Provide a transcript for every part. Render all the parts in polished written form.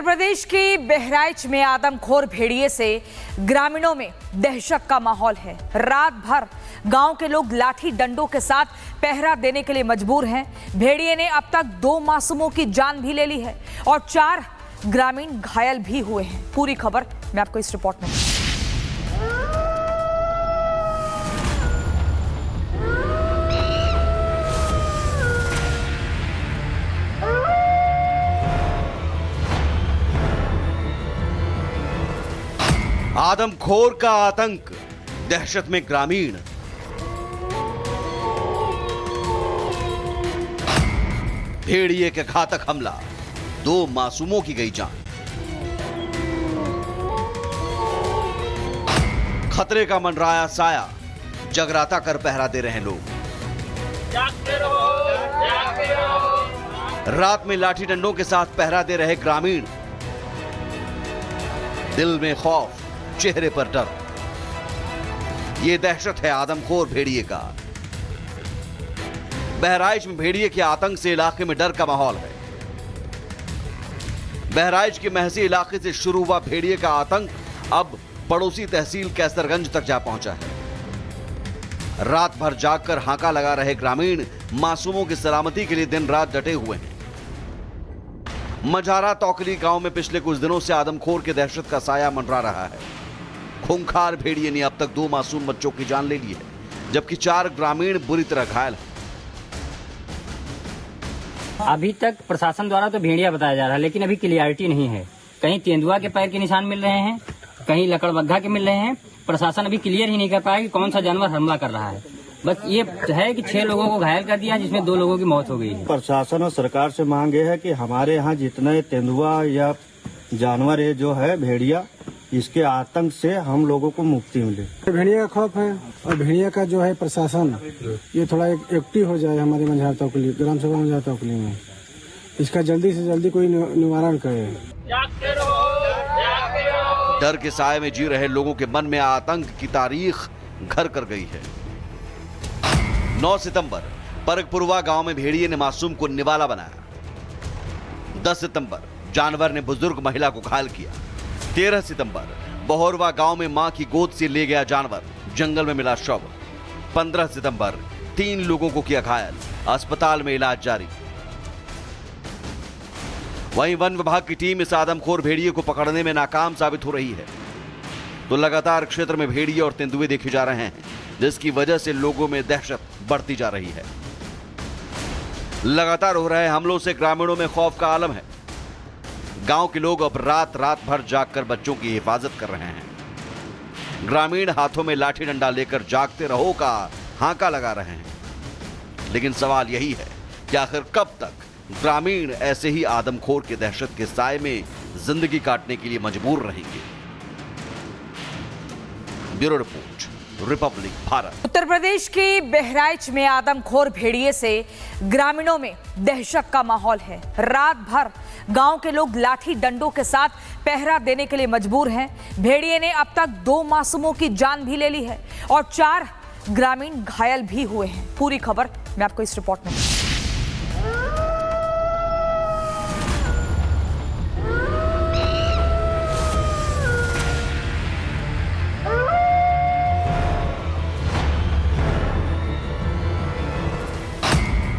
उत्तर प्रदेश के बहराइच में आदमखोर भेड़िए से ग्रामीणों में दहशत का माहौल है। रात भर गांव के लोग लाठी डंडों के साथ पहरा देने के लिए मजबूर हैं। भेड़िए ने अब तक 2 मासूमों की जान भी ले ली है और 4 ग्रामीण घायल भी हुए हैं। पूरी खबर मैं आपको इस रिपोर्ट में। आदमखोर का आतंक, दहशत में ग्रामीण। भेड़िए के घातक हमला, 2 मासूमों की गई जान। खतरे का मंडराया साया, जगराता कर पहरा दे रहे लोग। रात में लाठी डंडों के साथ पहरा दे रहे ग्रामीण। दिल में खौफ, चेहरे पर डर। यह दहशत है आदमखोर भेड़िए का। बहराइच में भेड़िए के आतंक से इलाके में डर का माहौल है। बहराइच के महसी इलाके से शुरू हुआ भेड़िए का आतंक अब पड़ोसी तहसील कैसरगंज तक जा पहुंचा है। रात भर जागकर हांका लगा रहे ग्रामीण मासूमों की सलामती के लिए दिन रात डटे हुए हैं। मझारा तौकली गांव में पिछले कुछ दिनों से आदमखोर के दहशत का साया मंडरा रहा है। खूंखार भेड़िए ने अब तक 2 मासूम बच्चों की जान ले ली है, जबकि 4 ग्रामीण बुरी तरह घायल हैं। अभी तक प्रशासन द्वारा तो भेड़िया बताया जा रहा है, लेकिन अभी क्लियरिटी नहीं है। कहीं तेंदुआ के पैर के निशान मिल रहे हैं, कहीं लकड़बग्घा के मिल रहे हैं। प्रशासन अभी क्लियर ही नहीं कर पाया कि कौन सा जानवर हमला कर रहा है। बस ये है कि 6 लोगों को घायल कर दिया, जिसमें 2 लोगों की मौत हो गई है। प्रशासन और सरकार से मांग है कि हमारे यहाँ जितने तेंदुआ या जानवर है जो है भेड़िया, इसके आतंक से हम लोगों को मुक्ति मिले। भेड़िया का खौफ है और भेड़िया का जो है प्रशासन ये थोड़ा एक्टिव हो जाए हमारे मझार तौकली, ग्राम सभा मझार तौकली में। इसका जल्दी से जल्दी कोई निवारण करे। डर के साए में जी रहे लोगों के मन में आतंक की तारीख घर कर गई है। 9 सितंबर परगपुरवा गांव में भेड़िए ने मासूम को निवाला बनाया। 10 सितंबर जानवर ने बुजुर्ग महिला को घायल किया। 13 सितंबर बहोरवा गांव में मां की गोद से ले गया जानवर, जंगल में मिला शव। 15 सितंबर 3 लोगों को किया घायल, अस्पताल में इलाज जारी। वहीं वन विभाग की टीम इस आदमखोर भेड़िए को पकड़ने में नाकाम साबित हो रही है। तो लगातार क्षेत्र में भेड़िए और तेंदुए देखे जा रहे हैं, जिसकी वजह से लोगों में दहशत बढ़ती जा रही है। लगातार हो रहे हमलों से ग्रामीणों में खौफ का आलम है। गांव के लोग अब रात भर जागकर बच्चों की हिफाजत कर रहे हैं। ग्रामीण हाथों में लाठी डंडा लेकर जागते रहो का हांका लगा रहे हैं। लेकिन सवाल यही है कि आखिर कब तक ग्रामीण ऐसे ही आदमखोर के दहशत के साए में जिंदगी काटने के लिए मजबूर रहेंगे। Bureau report, Republic Bharat. Uttar Pradesh के बहराइच में आदमखोर भेड़िए से ग्रामीणों में दहशत का माहौल है। रात भर गांव के लोग लाठी डंडों के साथ पहरा देने के लिए मजबूर हैं। भेड़िए ने अब तक 2 मासूमों की जान भी ले ली है और 4 ग्रामीण घायल भी हुए हैं। पूरी खबर मैं आपको इस रिपोर्ट में।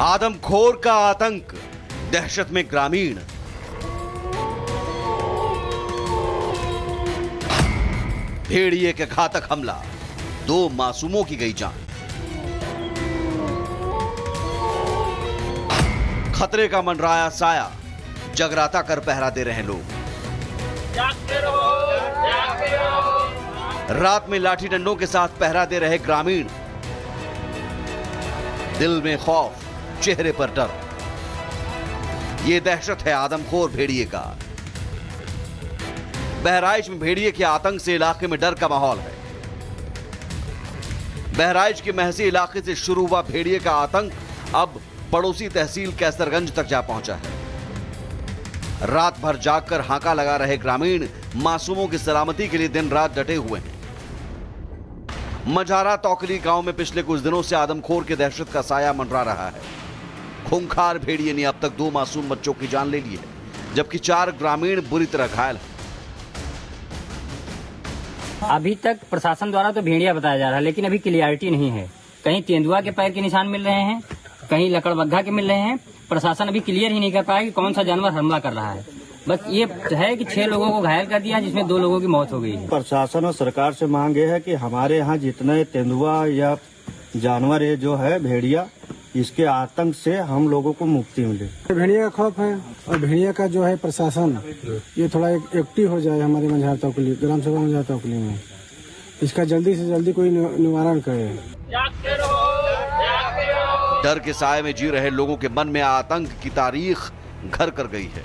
आदमखोर का आतंक, दहशत में ग्रामीण। भेड़िए के घातक हमला, 2 मासूमों की गई जान। खतरे का मंडराया साया, जगराता कर पहरा दे रहे लोग। रात में लाठी डंडों के साथ पहरा दे रहे ग्रामीण। दिल में खौफ, चेहरे पर डर। यह दहशत है आदमखोर भेड़िए का। बहराइच में भेड़िए के आतंक से इलाके में डर का माहौल है। बहराइच के महसी इलाके से शुरू हुआ भेड़िए का आतंक अब पड़ोसी तहसील कैसरगंज तक जा पहुंचा है। रात भर जागकर हांका लगा रहे ग्रामीण मासूमों की सलामती के लिए दिन रात डटे हुए हैं। मझारा तौकली गांव में पिछले कुछ दिनों से आदमखोर के दहशत का साया मंडरा रहा है। खूंखार भेड़िए ने अब तक 2 मासूम बच्चों की जान ले ली है, जबकि 4 ग्रामीण बुरी तरह घायल हैं। अभी तक प्रशासन द्वारा तो भेड़िया बताया जा रहा है, लेकिन अभी क्लियरिटी नहीं है। कहीं तेंदुआ के पैर के निशान मिल रहे हैं, कहीं लकड़बग्घा के मिल रहे हैं। प्रशासन अभी क्लियर ही नहीं कर पाया कि कौन सा जानवर हमला कर रहा है। बस ये है कि 6 लोगों को घायल कर दिया, जिसमें 2 लोगों की मौत हो गई है। प्रशासन और सरकार से मांग ये है कि हमारे यहाँ जितने तेंदुआ या जानवर है जो है भेड़िया, इसके आतंक से हम लोगों को मुक्ति मिले। भेड़िया का खौफ है और भेड़िया का जो है प्रशासन ये थोड़ा एक्टिव हो जाए हमारे मंझार तौकली, ग्राम सभा मंझार तौकली में। इसका जल्दी से जल्दी कोई निवारण करे। डर के साए में जी रहे लोगों के मन में आतंक की तारीख घर कर गई है।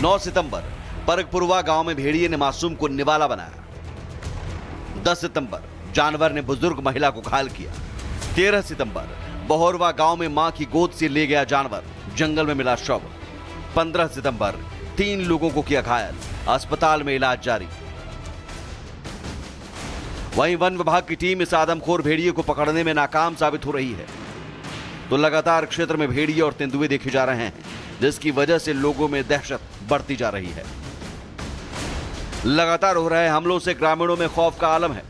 9 सितंबर परगपुरवा गांव में भेड़िए ने मासूम को निवाला बनाया। 10 सितंबर जानवर ने बुजुर्ग महिला को घायल किया। 13 सितंबर बहोरवा गांव में मां की गोद से ले गया जानवर, जंगल में मिला शव। 15 सितंबर 3 लोगों को किया घायल, अस्पताल में इलाज जारी। वहीं वन विभाग की टीम इस आदमखोर भेड़िए को पकड़ने में नाकाम साबित हो रही है। तो लगातार क्षेत्र में भेड़िए और तेंदुए देखे जा रहे हैं, जिसकी वजह से लोगों में दहशत बढ़ती जा रही है। लगातार हो रहे हमलों से ग्रामीणों में खौफ का आलम है।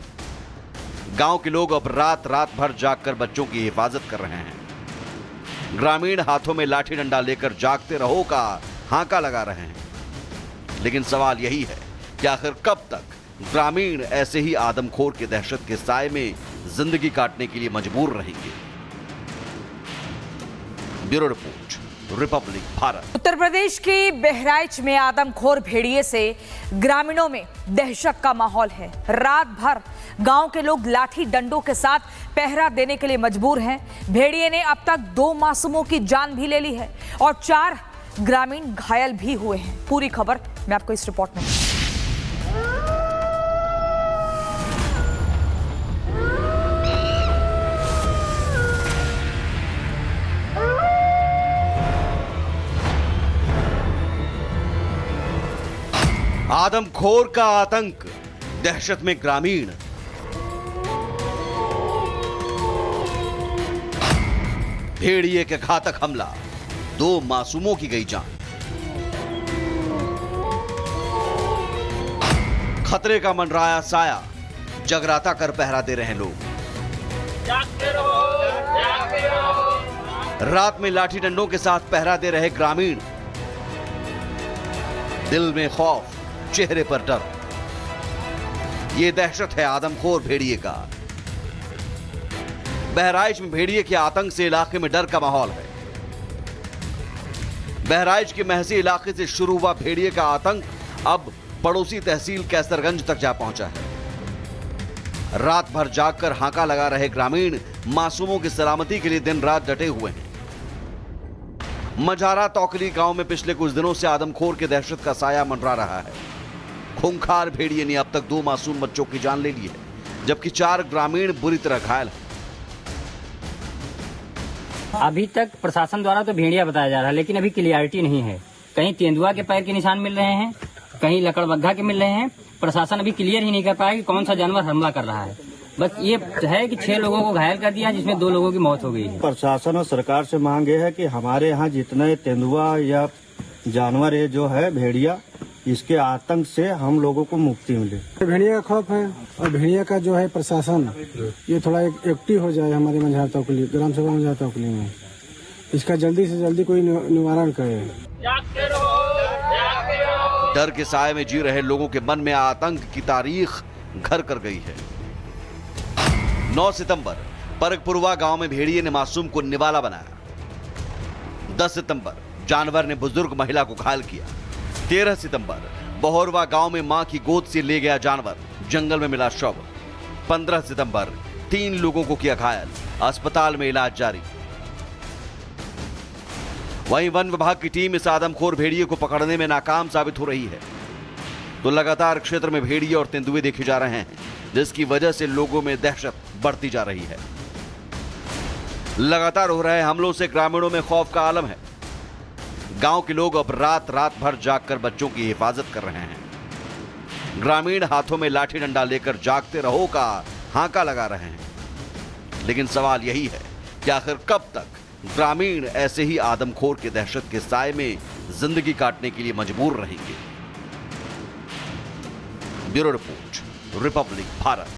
गांव के लोग अब रात भर जागकर बच्चों की हिफाजत कर रहे हैं। ग्रामीण हाथों में लाठी डंडा लेकर जागते रहो का हांका लगा रहे हैं। लेकिन सवाल यही है कि आखिर कब तक ग्रामीण ऐसे ही आदमखोर के दहशत के साए में जिंदगी काटने के लिए मजबूर रहेंगे। Bureau report, Republic Bharat. Uttar Pradesh के बहराइच में आदमखोर भेड़िए से ग्रामीणों में दहशत का माहौल है। रात भर गांव के लोग लाठी डंडों के साथ पहरा देने के लिए मजबूर हैं। भेड़िए ने अब तक 2 मासूमों की जान भी ले ली है और 4 ग्रामीण घायल भी हुए हैं। पूरी खबर मैं आपको इस रिपोर्ट में। आदमखोर का आतंक, दहशत में ग्रामीण। भेड़िए के घातक हमला, 2 मासूमों की गई जान। खतरे का मंडराया साया, जगराता कर पहरा दे रहे लोग। रात में लाठी डंडों के साथ पहरा दे रहे ग्रामीण। दिल में खौफ, चेहरे पर डर। यह दहशत है आदमखोर भेड़िए का। बहराइच में भेड़िए के आतंक से इलाके में डर का माहौल है। बहराइच के महसी इलाके से शुरू हुआ भेड़िए का आतंक अब पड़ोसी तहसील कैसरगंज तक जा पहुंचा है। रात भर जागकर हांका लगा रहे ग्रामीण मासूमों की सलामती के लिए दिन रात डटे हुए हैं। मझारा तौकली गांव में पिछले कुछ दिनों से आदमखोर के दहशत का साया मंडरा रहा है। खूंखार भेड़िए ने अब तक 2 मासूम बच्चों की जान ले ली है, जबकि 4 ग्रामीण बुरी तरह घायल हैं। अभी तक प्रशासन द्वारा तो भेड़िया बताया जा रहा है, लेकिन अभी क्लियरिटी नहीं है। कहीं तेंदुआ के पैर के निशान मिल रहे हैं, कहीं लकड़बग्घा के मिल रहे हैं। प्रशासन अभी क्लियर ही नहीं कर पाया कि कौन सा जानवर हमला कर रहा है। बस ये है कि 6 लोगों को घायल कर दिया, जिसमें 2 लोगों की मौत हो गई है। प्रशासन और सरकार से मांग ये है कि हमारे यहाँ जितने तेंदुआ या जानवर है जो है भेड़िया, इसके आतंक से हम लोगों को मुक्ति मिले। भेड़िया का खौफ है और भेड़िया का जो है प्रशासन ये थोड़ा एक्टिव हो जाए हमारे मंझार तौकली, ग्राम सभा मंझार तौकली में। इसका जल्दी से जल्दी कोई निवारण करे। डर के साए में जी रहे लोगों के मन में आतंक की तारीख घर कर गई है। 9 सितंबर परगपुरवा गांव में भेड़िए ने मासूम को निवाला बनाया। 10 सितंबर जानवर ने बुजुर्ग महिला को घायल किया। 13 सितंबर बहोरवा गांव में मां की गोद से ले गया जानवर, जंगल में मिला शव। 15 सितंबर 3 लोगों को किया घायल, अस्पताल में इलाज जारी। वहीं वन विभाग की टीम इस आदमखोर भेड़िए को पकड़ने में नाकाम साबित हो रही है। तो लगातार क्षेत्र में भेड़िए और तेंदुए देखे जा रहे हैं, जिसकी वजह से लोगों में दहशत बढ़ती जा रही है। लगातार हो रहे हमलों से ग्रामीणों में खौफ का आलम है। गांव के लोग अब रात भर जागकर बच्चों की हिफाजत कर रहे हैं। ग्रामीण हाथों में लाठी डंडा लेकर जागते रहो का हांका लगा रहे हैं। लेकिन सवाल यही है कि आखिर कब तक ग्रामीण ऐसे ही आदमखोर के दहशत के साए में जिंदगी काटने के लिए मजबूर रहेंगे। Bureau report, Republic Bharat.